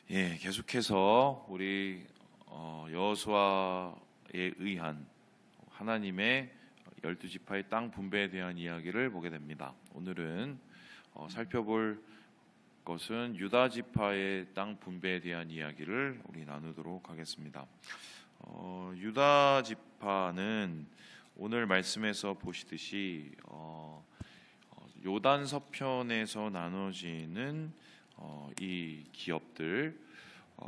계속해서 우리 여호수아에 의한 하나님의 12지파의 땅 분배에 대한 이야기를 보게 됩니다. 오늘은 살펴볼 것은 유다 지파의 땅 분배에 대한 이야기를 우리 나누도록 하겠습니다. 유다 지파는 오늘 말씀에서 보시듯이 요단 서편에서 나눠지는 이 기업들,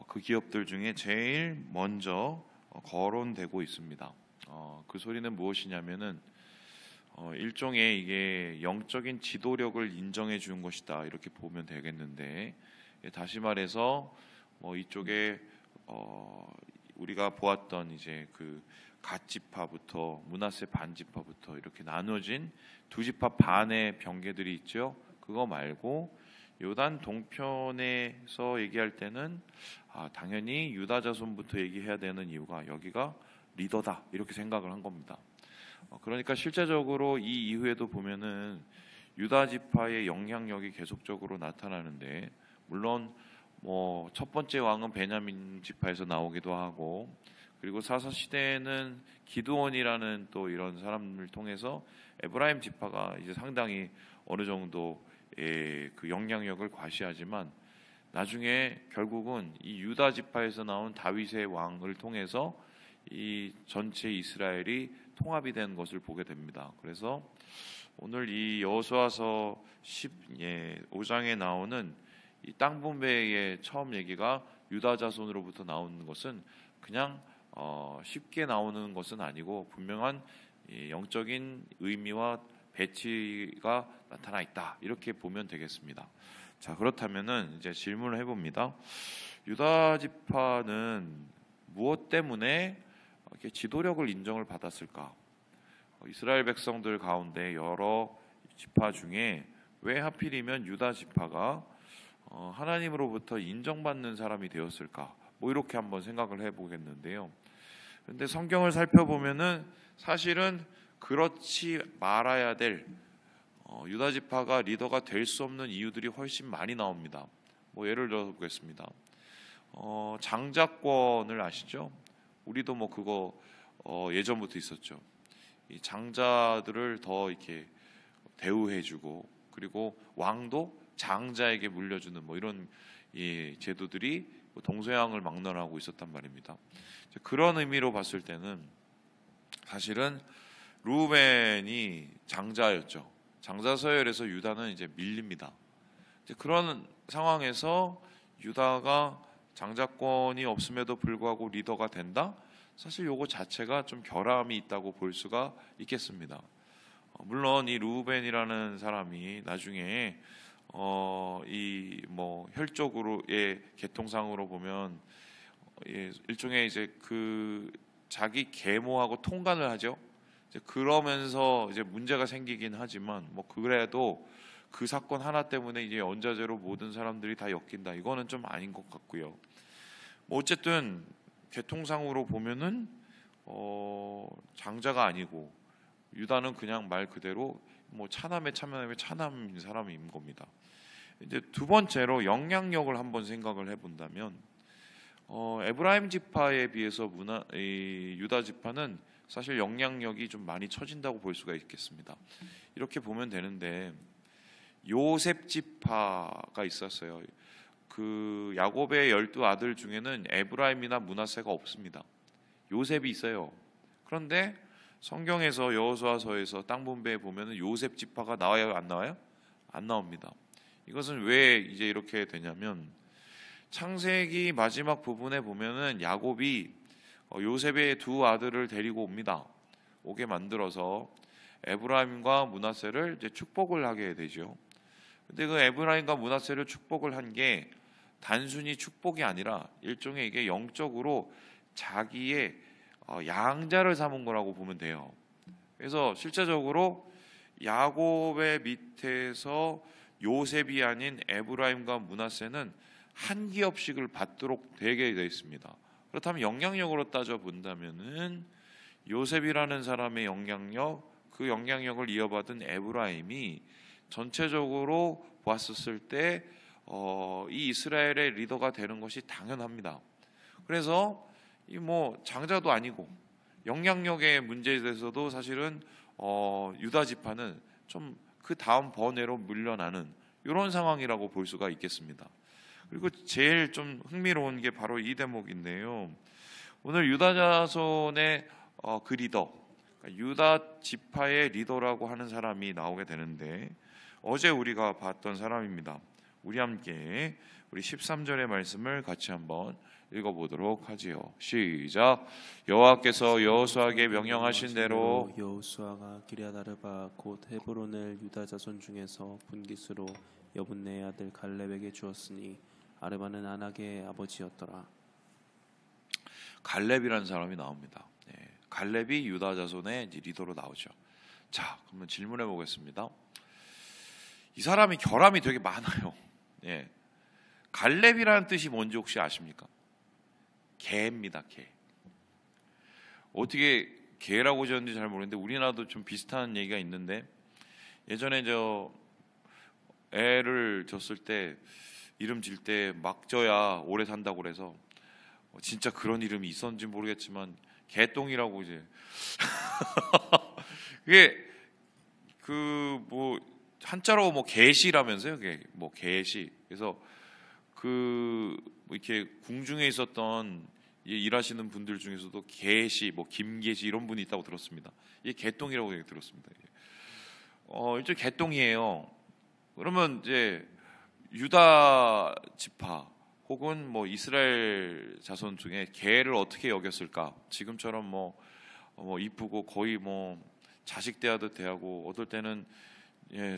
그 기업들 중에 제일 먼저 거론되고 있습니다. 그 소리는 무엇이냐면은 일종의 이게 영적인 지도력을 인정해 주는 것이다, 이렇게 보면 되겠는데, 다시 말해서 이쪽에 우리가 보았던 이제 그 갓지파부터 므낫세 반지파부터 이렇게 나눠진 두 지파 반의 병계들이 있죠. 그거 말고 요단 동편에서 얘기할 때는 당연히 유다 자손부터 얘기해야 되는 이유가 여기가 리더다, 이렇게 생각을 한 겁니다. 그러니까 실제적으로 이 이후에도 보면은 유다 지파의 영향력이 계속적으로 나타나는데, 물론 첫 번째 왕은 베냐민 지파에서 나오기도 하고, 그리고 사사 시대에는 기드온이라는 또 이런 사람을 통해서 에브라임 지파가 이제 상당히 어느 정도 그 영향력을 과시하지만, 나중에 결국은 이 유다 지파에서 나온 다윗의 왕을 통해서 이 전체 이스라엘이 통합이 된 것을 보게 됩니다. 그래서 오늘 이 여호수아서 15장에 나오는 이 땅 분배의 처음 얘기가 유다 자손으로부터 나오는 것은 그냥 쉽게 나오는 것은 아니고 분명한 영적인 의미와 배치가 나타나 있다, 이렇게 보면 되겠습니다. 자, 그렇다면은 이제 질문을 해봅니다. 유다 지파는 무엇 때문에 이렇게 지도력을 인정을 받았을까? 이스라엘 백성들 가운데 여러 지파 중에 왜 하필이면 유다 지파가 하나님으로부터 인정받는 사람이 되었을까? 이렇게 한번 생각을 해보겠는데요. 그런데 성경을 살펴보면은 사실은 그렇지 말아야 될 유다 지파가 리더가 될 수 없는 이유들이 훨씬 많이 나옵니다. 예를 들어 보겠습니다. 장자권을 아시죠? 우리도 그거 예전부터 있었죠. 이 장자들을 더 이렇게 대우해주고, 그리고 왕도 장자에게 물려주는 이런 제도들이 동서양을 막론하고 있었단 말입니다. 그런 의미로 봤을 때는 사실은 르우벤이 장자였죠. 장자 서열에서 유다는 이제 밀립니다. 그런 상황에서 유다가 장자권이 없음에도 불구하고 리더가 된다? 사실 요거 자체가 좀 결함이 있다고 볼 수가 있겠습니다. 물론 이 르우벤이라는 사람이 나중에 이 혈족으로의 계통상으로 보면 일종의 이제 그 자기 계모하고 통간을 하죠. 그러면서 이제 문제가 생기긴 하지만 그래도 그 사건 하나 때문에 이제 원자재로 모든 사람들이 다 엮인다, 이거는 좀 아닌 것 같고요. 어쨌든 계통상으로 보면은 장자가 아니고 유다는 그냥 말 그대로 차남의 차남인 사람인 겁니다. 이제 두 번째로 영향력을 한번 생각을 해본다면 에브라임 지파에 비해서 유다 지파는 사실 영향력이 좀 많이 처진다고 볼 수가 있겠습니다. 이렇게 보면 되는데, 요셉 지파가 있었어요. 그 야곱의 12아들 중에는 에브라임이나 므낫세가 없습니다. 요셉이 있어요. 그런데 성경에서 여호수아서에서 땅 분배에 보면은 요셉 지파가 나와요, 안 나와요? 안 나옵니다. 이것은 왜 이제 이렇게 되냐면, 창세기 마지막 부분에 보면은 야곱이 요셉의 두 아들을 데리고 옵니다. 오게 만들어서 에브라임과 므낫세를 이제 축복을 하게 되죠. 근데 그 에브라임과 므낫세를 축복을 한 게 단순히 축복이 아니라 일종의 이게 영적으로 자기의 양자를 삼은 거라고 보면 돼요. 그래서 실제적으로 야곱의 밑에서 요셉이 아닌 에브라임과 므낫세는 한 기업씩을 받도록 되게 되어 있습니다. 그렇다면 영향력으로 따져 본다면은 요셉이라는 사람의 영향력, 그 영향력을 이어받은 에브라임이 전체적으로 보았었을 때 이 이스라엘의 리더가 되는 것이 당연합니다. 그래서 이 뭐 장자도 아니고 영향력의 문제에 대해서도 사실은 유다 지파는 좀 그 다음 번외로 물러나는 이런 상황이라고 볼 수가 있겠습니다. 그리고 제일 좀 흥미로운 게 바로 이 대목인데요. 오늘 유다 자손의 그 리더, 유다 지파의 리더라고 하는 사람이 나오게 되는데 어제 우리가 봤던 사람입니다. 우리 함께 우리 13절의 말씀을 같이 한번 읽어보도록 하지요. 시작. 여호와께서 여호수아에게 명령하신 대로 여호수아가 기럇아르바 곧 헤브론을 유다 자손 중에서 분깃으로 여분네의 아들 갈렙에게 주었으니 아르바는 아낙의 아버지였더라. 갈렙이라는 사람이 나옵니다. 갈렙이 유다 자손의 리더로 나오죠. 자, 그러면 질문해 보겠습니다. 이 사람이 결함이 되게 많아요. 갈렙이라는 뜻이 뭔지 혹시 아십니까? 개입니다. 개. 어떻게 개라고 지었는지 잘 모르겠는데 우리나라도 좀 비슷한 얘기가 있는데 예전에 저 애를 졌을 때 이름 질 때 막 져야 오래 산다고 그래서 진짜 그런 이름이 있었는지 모르겠지만 개똥이라고 이제 그게 그 뭐 한자로 뭐 개시라면서요. 뭐 개시. 그래서 그 뭐 이렇게 궁중에 있었던 일하시는 분들 중에서도 개시, 뭐 김개시 이런 분이 있다고 들었습니다. 이게 개똥이라고 얘기 들었습니다. 이제 개똥이에요. 그러면 이제 유다 지파 혹은 뭐 이스라엘 자손 중에 개를 어떻게 여겼을까? 지금처럼 뭐 이쁘고 거의 뭐 자식 대하듯 대하고 어떨 때는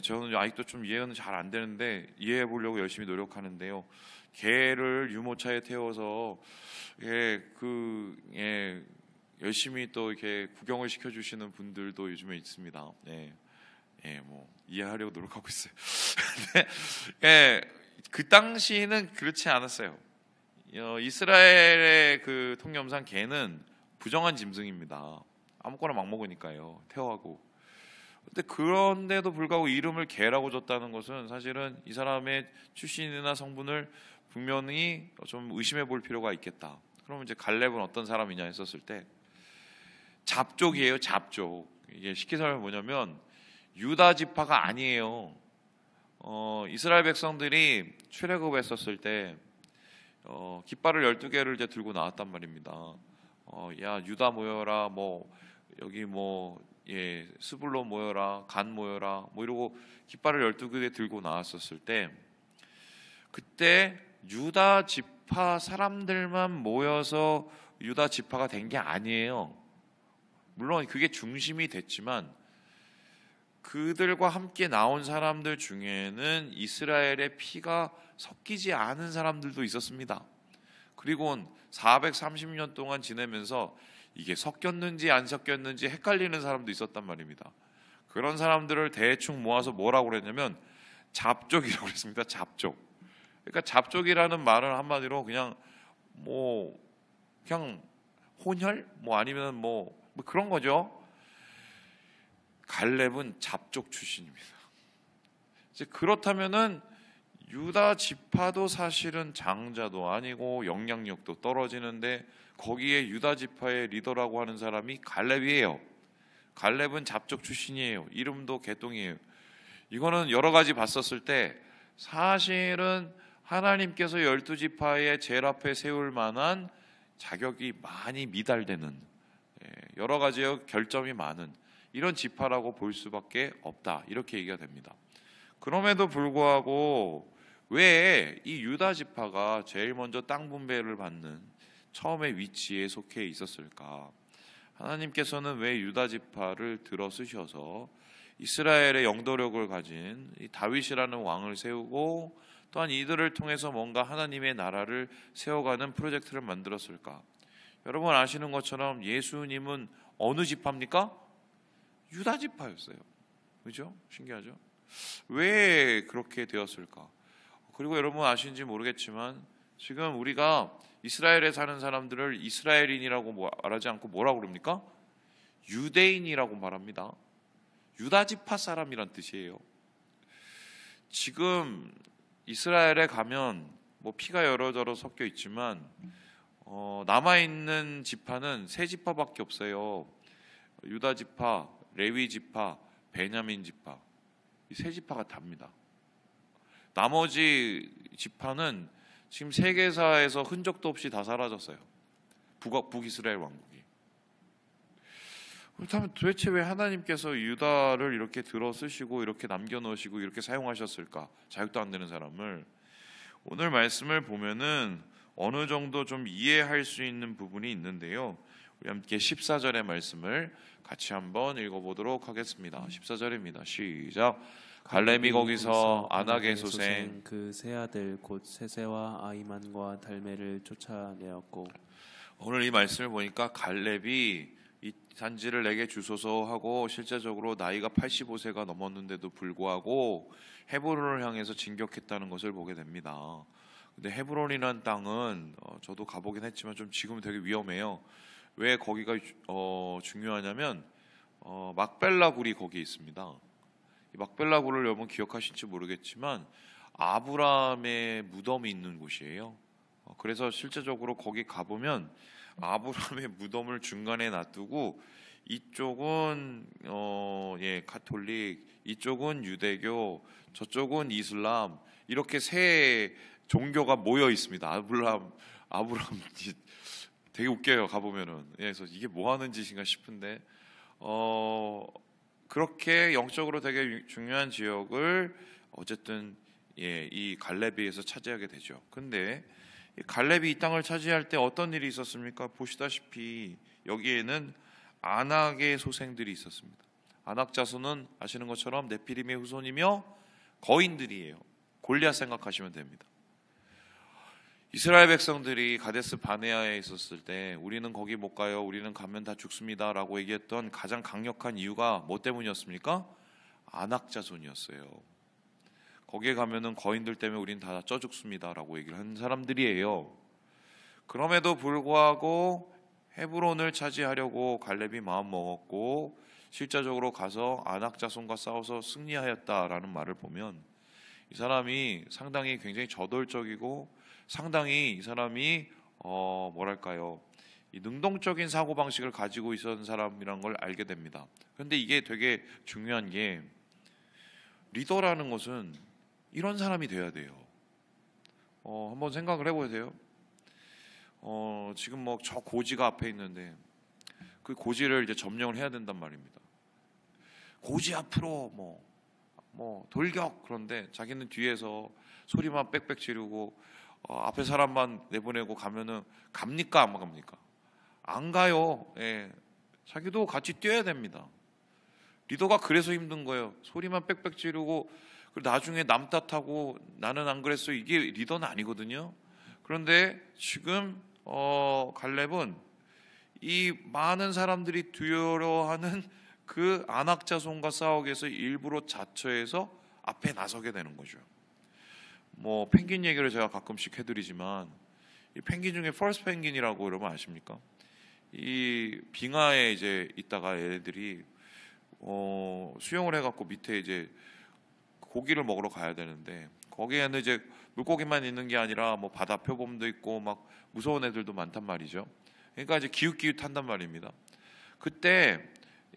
저는 아직도 좀 이해는 잘 안 되는데 이해해 보려고 열심히 노력하는데요. 개를 유모차에 태워서 열심히 또 이렇게 구경을 시켜주시는 분들도 요즘에 있습니다. 뭐 이해하려고 노력하고 있어요. 그 당시는 그렇지 않았어요. 이스라엘의 그 통념상 개는 부정한 짐승입니다. 아무거나 막 먹으니까요. 태워하고. 근데 그런데도 불구하고 이름을 개라고 줬다는 것은 사실은 이 사람의 출신이나 성분을 분명히 좀 의심해 볼 필요가 있겠다. 그러면 이제 갈렙은 어떤 사람이냐 했었을 때 잡족이에요. 잡족. 이게 쉽게 설명하면 뭐냐면 유다 지파가 아니에요. 이스라엘 백성들이 출애굽했었을 때 깃발을 12개를 이제 들고 나왔단 말입니다. 야 유다 모여라, 뭐 여기 뭐 스불론 모여라, 간 모여라, 뭐 이러고 깃발을 12개 들고 나왔었을 때 그때 유다 지파 사람들만 모여서 유다 지파가 된 게 아니에요. 물론 그게 중심이 됐지만 그들과 함께 나온 사람들 중에는 이스라엘의 피가 섞이지 않은 사람들도 있었습니다. 그리고 430년 동안 지내면서 이게 섞였는지 안 섞였는지 헷갈리는 사람도 있었단 말입니다. 그런 사람들을 대충 모아서 뭐라고 그랬냐면 잡족이라고 그랬습니다. 잡족. 그러니까 잡족이라는 말은 한마디로 그냥 혼혈? 뭐 아니면 뭐 그런 거죠. 갈렙은 잡족 출신입니다. 이제 그렇다면은 유다 지파도 사실은 장자도 아니고 영향력도 떨어지는데 거기에 유다 지파의 리더라고 하는 사람이 갈렙이에요. 갈렙은 잡족 출신이에요. 이름도 개똥이에요. 이거는 여러 가지 봤었을 때 사실은 하나님께서 12지파의 제일 앞에 세울 만한 자격이 많이 미달되는 여러 가지 결점이 많은 이런 지파라고 볼 수밖에 없다. 이렇게 얘기가 됩니다. 그럼에도 불구하고 왜 이 유다 지파가 제일 먼저 땅 분배를 받는 처음의 위치에 속해 있었을까? 하나님께서는 왜 유다 지파를 들어 쓰셔서 이스라엘의 영도력을 가진 이 다윗이라는 왕을 세우고 또한 이들을 통해서 뭔가 하나님의 나라를 세워가는 프로젝트를 만들었을까? 여러분 아시는 것처럼 예수님은 어느 지파입니까? 유다 지파였어요. 그죠? 신기하죠? 왜 그렇게 되었을까? 그리고 여러분 아시는지 모르겠지만 지금 우리가 이스라엘에 사는 사람들을 이스라엘인이라고 말하지 않고 뭐라고 그럽니까? 유대인이라고 말합니다. 유다 지파 사람이란 뜻이에요. 지금 이스라엘에 가면 뭐 피가 여러저러 섞여 있지만 남아 있는 지파는 세 지파밖에 없어요. 유다 지파, 레위 지파, 베냐민 지파. 이 세 지파가 답니다. 나머지 지파는 지금 세계사에서 흔적도 없이 다 사라졌어요. 북이스라엘 왕국이. 그렇다면 도대체 왜 하나님께서 유다를 이렇게 들어 쓰시고 이렇게 남겨놓으시고 이렇게 사용하셨을까? 자격도 안 되는 사람을. 오늘 말씀을 보면은 어느 정도 좀 이해할 수 있는 부분이 있는데요. 우리 함께 14절의 말씀을 같이 한번 읽어보도록 하겠습니다. 14절입니다. 시작. 갈렙이 거기서 아낙의 소생 그 세 아들 곧 세세와 아이만과 달메를 쫓아내었고. 오늘 이 말씀을 보니까 갈렙이 이 산지를 내게 주소서 하고 실제적으로 나이가 85세가 넘었는데도 불구하고 헤브론을 향해서 진격했다는 것을 보게 됩니다. 근데 헤브론이라는 땅은 저도 가보긴 했지만 좀 지금은 되게 위험해요. 왜 거기가 중요하냐면 막벨라 굴이 거기에 있습니다. 이 막벨라 굴을 여러분 기억하실지 모르겠지만 아브라함의 무덤이 있는 곳이에요. 그래서 실제적으로 거기 가보면 아브라함의 무덤을 중간에 놔두고 이쪽은 가톨릭, 이쪽은 유대교, 저쪽은 이슬람, 이렇게 세 종교가 모여 있습니다. 아브라함 되게 웃겨요. 가보면은. 그래서 이게 뭐 하는 짓인가 싶은데 그렇게 영적으로 되게 중요한 지역을 어쨌든 이 갈렙에서 차지하게 되죠. 근데 갈렙이 이 땅을 차지할 때 어떤 일이 있었습니까? 보시다시피 여기에는 아낙의 소생들이 있었습니다. 아낙 자손은 아시는 것처럼 네피림의 후손이며 거인들이에요. 골리앗 생각하시면 됩니다. 이스라엘 백성들이 가데스 바네아에 있었을 때 우리는 거기 못 가요. 우리는 가면 다 죽습니다라고 얘기했던 가장 강력한 이유가 뭐 때문이었습니까? 아낙 자손이었어요. 거기에 가면은 거인들 때문에 우린 다 쪄 죽습니다라고 얘기를 한 사람들이에요. 그럼에도 불구하고 헤브론을 차지하려고 갈렙이 마음 먹었고 실제적으로 가서 아낙 자손과 싸워서 승리하였다라는 말을 보면 이 사람이 상당히 굉장히 저돌적이고 상당히 이 사람이 이 능동적인 사고 방식을 가지고 있었던 사람이란 걸 알게 됩니다. 그런데 이게 되게 중요한 게 리더라는 것은 이런 사람이 돼야 돼요. 한번 생각을 해보세요. 지금 뭐 저 고지가 앞에 있는데 그 고지를 이제 점령을 해야 된단 말입니다. 고지 앞으로 뭐 돌격. 그런데 자기는 뒤에서 소리만 빽빽 지르고 앞에 사람만 내보내고 가면은 갑니까 안 갑니까? 안 가요. 예. 자기도 같이 뛰어야 됩니다. 리더가 그래서 힘든 거예요. 소리만 빽빽 지르고 나중에 남 탓하고 나는 안 그랬어. 이게 리더는 아니거든요. 그런데 지금 갈렙은 이 많은 사람들이 두려워하는 그 아낙 자손과 싸우기 위해서 일부러 자처해서 앞에 나서게 되는 거죠. 뭐 펭귄 얘기를 제가 가끔씩 해드리지만 이 펭귄 중에 퍼스트 펭귄이라고 여러분 아십니까? 이 빙하에 이제 있다가 얘네들이 수영을 해갖고 밑에 이제 고기를 먹으러 가야 되는데 거기에는 이제 물고기만 있는 게 아니라 뭐 바다 표범도 있고 막 무서운 애들도 많단 말이죠. 그러니까 이제 기웃기웃한단 말입니다. 그때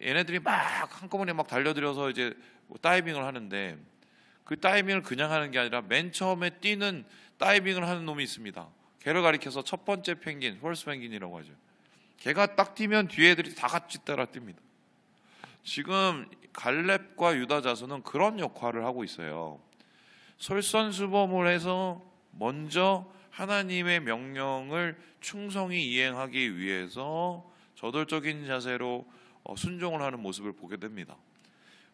얘네들이 막 한꺼번에 막 달려들어서 이제 다이빙을 하는데 그 다이빙을 그냥 하는 게 아니라 맨 처음에 뛰는 다이빙을 하는 놈이 있습니다. 걔를 가리켜서 첫 번째 펭귄, 퍼스트 펭귄이라고 하죠. 걔가 딱 뛰면 뒤에 애들이 다 같이 따라 뜁니다. 지금 갈렙과 유다 자손은 그런 역할을 하고 있어요. 솔선수범을 해서 먼저 하나님의 명령을 충성히 이행하기 위해서 저돌적인 자세로 순종을 하는 모습을 보게 됩니다.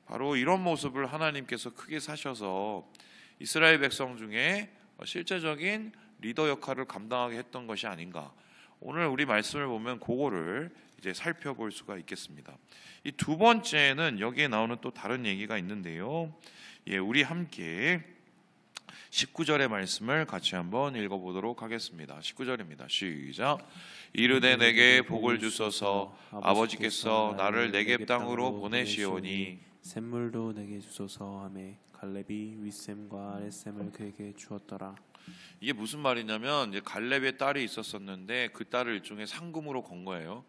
바로 이런 모습을 하나님께서 크게 사셔서 이스라엘 백성 중에 실제적인 리더 역할을 감당하게 했던 것이 아닌가. 오늘 우리 말씀을 보면 그거를 이제 살펴볼 수가 있겠습니다. 이 두 번째는 여기에 나오는 또 다른 얘기가 있는데요. 우리 함께 19절의 말씀을 같이 한번 읽어보도록 하겠습니다. 19절입니다. 시작. 이르되 내게 복을 주소서 아버지께서 나를 네겝 땅으로 보내시오니 샘물도 내게 주소서 하매 갈렙이 윗샘과 아랫샘을 그에게 주었더라. 이게 무슨 말이냐면 이제 갈렙의 딸이 있었었는데 그 딸을 일종의 상금으로 건 거예요.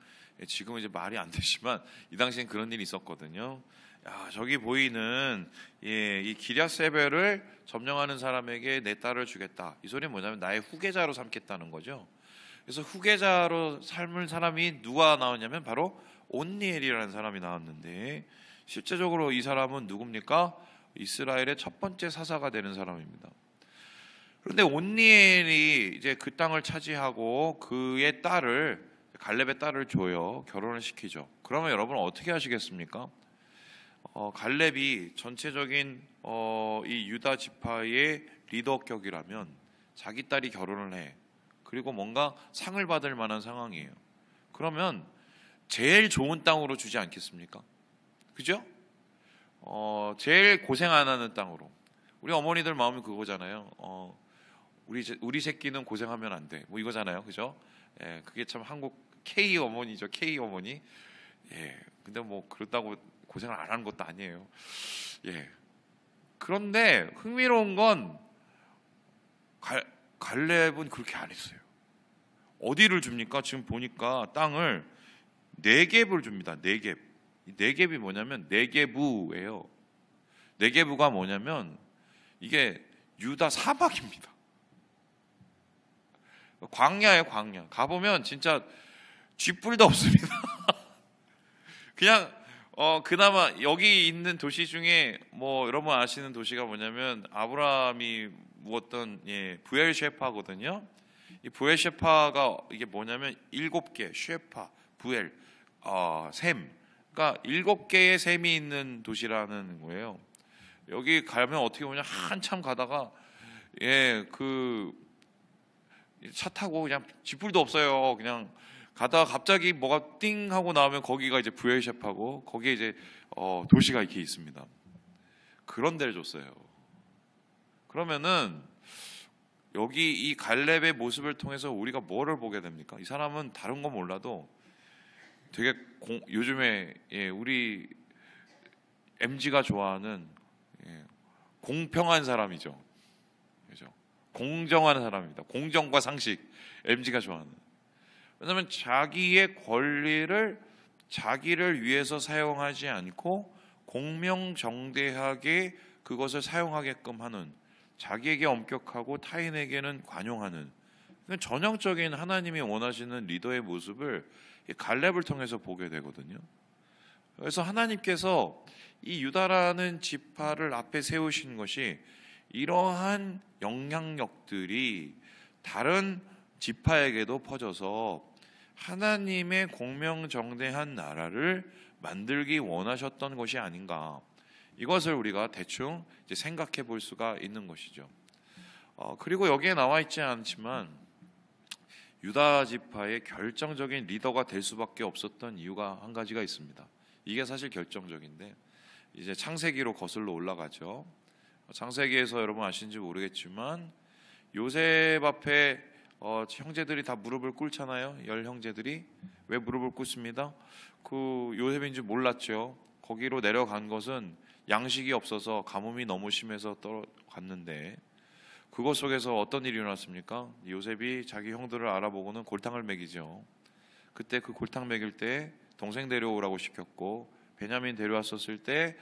지금은 이제 말이 안 되지만 이 당시엔 그런 일이 있었거든요. 야, 저기 보이는 이 기랴세벨을 점령하는 사람에게 내 딸을 주겠다. 이 소리는 뭐냐면 나의 후계자로 삼겠다는 거죠. 그래서 후계자로 삶을 사람이 누가 나왔냐면 바로 온니엘이라는 사람이 나왔는데 실제적으로 이 사람은 누굽니까? 이스라엘의 첫 번째 사사가 되는 사람입니다. 그런데 온니엘이 이제 그 땅을 차지하고 그의 딸을 갈렙의 딸을 줘요. 결혼을 시키죠. 그러면 여러분 어떻게 하시겠습니까? 갈렙이 전체적인 이 유다 지파의 리더격이라면 자기 딸이 결혼을 해. 그리고 뭔가 상을 받을 만한 상황이에요. 그러면 제일 좋은 땅으로 주지 않겠습니까? 그죠? 제일 고생 안 하는 땅으로. 우리 어머니들 마음이 그거잖아요. 우리 새끼는 고생하면 안 돼. 뭐 이거잖아요. 그죠? 예, 그게 참 한국 K 어머니죠. K 어머니. 예. 근데 뭐 그렇다고 고생을 안 하는 것도 아니에요. 예. 그런데 흥미로운 건 갈렙은 그렇게 안 했어요. 어디를 줍니까? 지금 보니까 땅을 네겝을 줍니다. 네겝. 네겝이 뭐냐면 네게부예요. 네게부가 뭐냐면 이게 유다 사막입니다. 광야예요, 광야. 가보면 진짜 쥐뿔도 없습니다. 그냥 그나마 여기 있는 도시 중에 뭐 여러분 아시는 도시가 뭐냐면 아브라함이 묵었던 부엘셰파거든요. 이 부엘셰파가 이게 뭐냐면 7개 셰파, 부엘, 셈. 그러니까 7개의 셈이 있는 도시라는 거예요. 여기 가면 어떻게 보면 한참 가다가 차 타고 그냥 쥐뿔도 없어요. 그냥 가다가 갑자기 뭐가 띵 하고 나오면 거기가 이제 부엘셰파고 거기에 이제 도시가 이렇게 있습니다. 그런 데를 줬어요. 그러면은 여기 이 갈렙의 모습을 통해서 우리가 뭐를 보게 됩니까? 이 사람은 다른 건 몰라도 되게 요즘에 우리 MZ가 좋아하는 공평한 사람이죠. 그죠? 공정한 사람입니다. 공정과 상식, MZ가 좋아하는. 왜냐하면 자기의 권리를 자기를 위해서 사용하지 않고 공명정대하게 그것을 사용하게끔 하는, 자기에게 엄격하고 타인에게는 관용하는 전형적인 하나님이 원하시는 리더의 모습을 갈렙을 통해서 보게 되거든요. 그래서 하나님께서 이 유다라는 지파를 앞에 세우신 것이 이러한 영향력들이 다른 지파에게도 퍼져서 하나님의 공명정대한 나라를 만들기 원하셨던 것이 아닌가, 이것을 우리가 대충 이제 생각해 볼 수가 있는 것이죠. 그리고 여기에 나와 있지 않지만 유다 지파의 결정적인 리더가 될 수밖에 없었던 이유가 한 가지가 있습니다. 이게 사실 결정적인데 이제 창세기로 거슬러 올라가죠. 창세기에서 여러분 아시는지 모르겠지만 요셉 앞에 형제들이 다 무릎을 꿇잖아요. 10형제들이 왜 무릎을 꿇습니다? 그 요셉인 줄 몰랐죠. 거기로 내려간 것은 양식이 없어서 가뭄이 너무 심해서 갔는데 그것 속에서 어떤 일이 일어났습니까? 요셉이 자기 형들을 알아보고는 골탕을 먹이죠. 그때 그 골탕 먹일 때 동생 데려오라고 시켰고, 베냐민 데려왔었을 때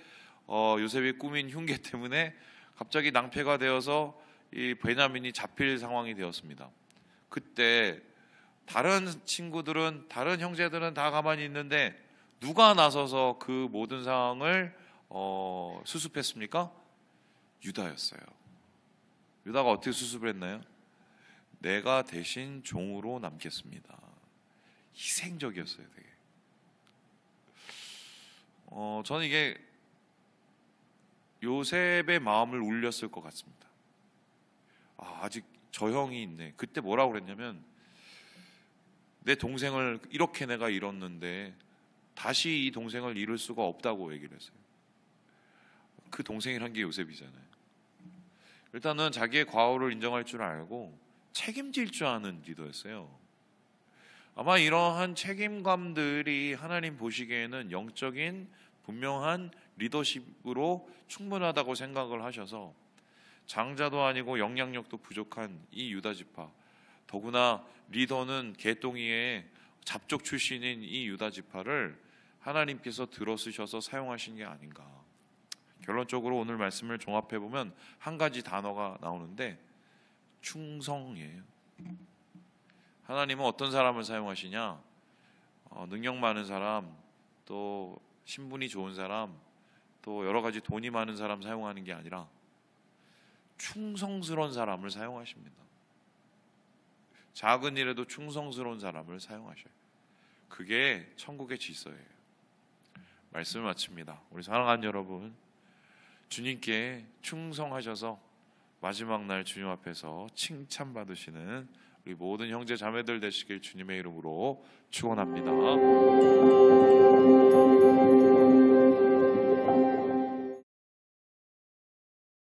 요셉이 꾸민 흉계 때문에 갑자기 낭패가 되어서 이 베냐민이 잡힐 상황이 되었습니다. 그때 다른 친구들은, 다른 형제들은 다 가만히 있는데 누가 나서서 그 모든 상황을 수습했습니까? 유다였어요. 유다가 어떻게 수습을 했나요? 내가 대신 종으로 남겠습니다. 희생적이었어요, 되게. 저는 이게 요셉의 마음을 울렸을 것 같습니다. 아직 저 형이 있네. 그때 뭐라고 그랬냐면, 내 동생을 이렇게 내가 잃었는데 다시 이 동생을 잃을 수가 없다고 얘기를 했어요. 그 동생이란 게 요셉이잖아요. 일단은 자기의 과오를 인정할 줄 알고 책임질 줄 아는 리더였어요. 아마 이러한 책임감들이 하나님 보시기에는 영적인 분명한 리더십으로 충분하다고 생각을 하셔서 장자도 아니고 영향력도 부족한 이 유다 지파, 더구나 리더는 개똥이의 잡족 출신인 이 유다 지파를 하나님께서 들어쓰셔서 사용하신 게 아닌가. 결론적으로 오늘 말씀을 종합해 보면 한 가지 단어가 나오는데 충성이에요. 하나님은 어떤 사람을 사용하시냐? 능력 많은 사람, 또 신분이 좋은 사람, 또 여러 가지 돈이 많은 사람 사용하는 게 아니라 충성스러운 사람을 사용하십니다. 작은 일에도 충성스러운 사람을 사용하셔요. 그게 천국의 질서예요. 말씀을 마칩니다. 우리 사랑하는 여러분, 주님께 충성하셔서 마지막 날 주님 앞에서 칭찬받으시는 우리 모든 형제 자매들 되시길 주님의 이름으로 축원합니다.